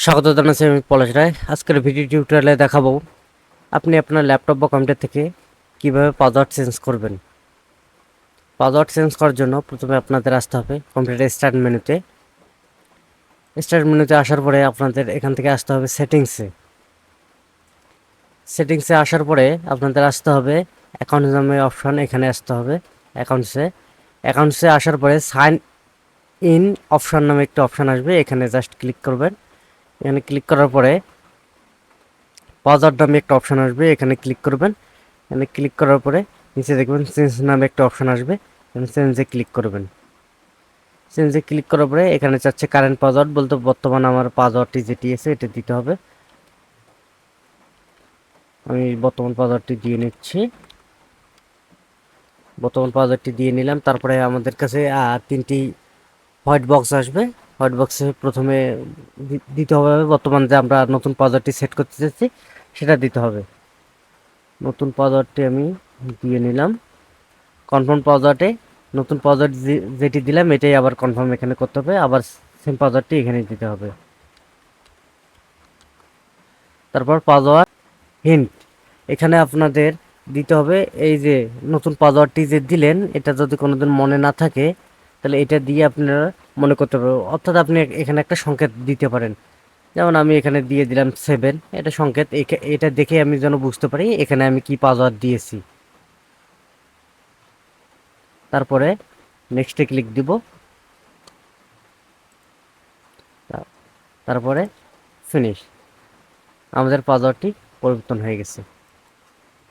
স্বাগত জানাচ্ছি আমি পলাশ রায়। আজকের ভিডিও টিউটোরিয়ালে দেখাবো আপনি আপনার ল্যাপটপ বা কম্পিউটার থেকে কিভাবে পাসওয়ার্ড চেঞ্জ করবেন। পাসওয়ার্ড চেঞ্জ করার জন্য প্রথমে আপনাদের আসতে হবে কম্পিউটার স্টার্ট মেনুতে। স্টার্ট মেনুতে আসার পরে আপনাদের এখান থেকে আসতে হবে সেটিংসে আসার পরে আপনাদের আসতে হবে অ্যাকাউন্টস নামে অপশন, এখানে আসতে হবে অ্যাকাউন্টসে আসার পরে সাইন ইন অপশন নামে একটা অপশন আসবে, এখানে জাস্ট ক্লিক করবেন। এখানে ক্লিক করার পরে পাসওয়ার্ড নামে একটা অপশন আসবে, এখানে ক্লিক করবেন। এখানে ক্লিক করার পরে নিচে দেখবেন চেঞ্জ নামে একটা অপশন আসবে, এখানে চেঞ্জে ক্লিক করবেন। চেঞ্জে ক্লিক করার পরে এখানে চাচ্ছে কারেন্ট পাসওয়ার্ড, বলতে বর্তমান আমার পাসওয়ার্ডটি যেটি আছে এটা দিতে হবে। আমি বর্তমান পাসওয়ার্ডটি দিয়ে নিচ্ছি। বর্তমান পাসওয়ার্ডটি দিয়ে নিলাম। তারপরে আমাদের কাছে তিনটি হোয়াইট বক্স আসবে। হোয়াইট বক্সে প্রথমে দিতে হবে বর্তমান যে আমরা নতুন পাসওয়ার্ডটি সেট করতে চাচ্ছি সেটা দিতে হবে। নতুন পাসওয়ার্ডটি আমি দিয়ে নিলাম। কনফার্ম পাসওয়ার্ডে নতুন পাসওয়ার্ড যেটি দিলাম এটাই আবার কনফার্ম এখানে করতে হবে, আবার সেম পাসওয়ার্ডটি এখানে দিতে হবে। তারপর পাসওয়ার্ড হিন্ট এখানে আপনাদের দিতে হবে। এই যে নতুন পাসওয়ার্ডটি যে দিলেন এটা যদি কোনোদিন মনে না থাকে তাহলে এটা দিয়ে আপনারা মনে করতে পারবেন, অর্থাৎ আপনি এখানে একটা সংকেত দিতে পারেন। যেমন আমি এখানে দিয়ে দিলাম 7, এটা সংকেত। এটা দেখে আমি যেন বুঝতে পারি এখানে আমি কি পাসওয়ার্ড দিয়েছি। তারপরে নেক্সটে ক্লিক দিব। তারপরে ফিনিশ, আমাদের পাসওয়ার্ডটি পরিবর্তন হয়ে গেছে।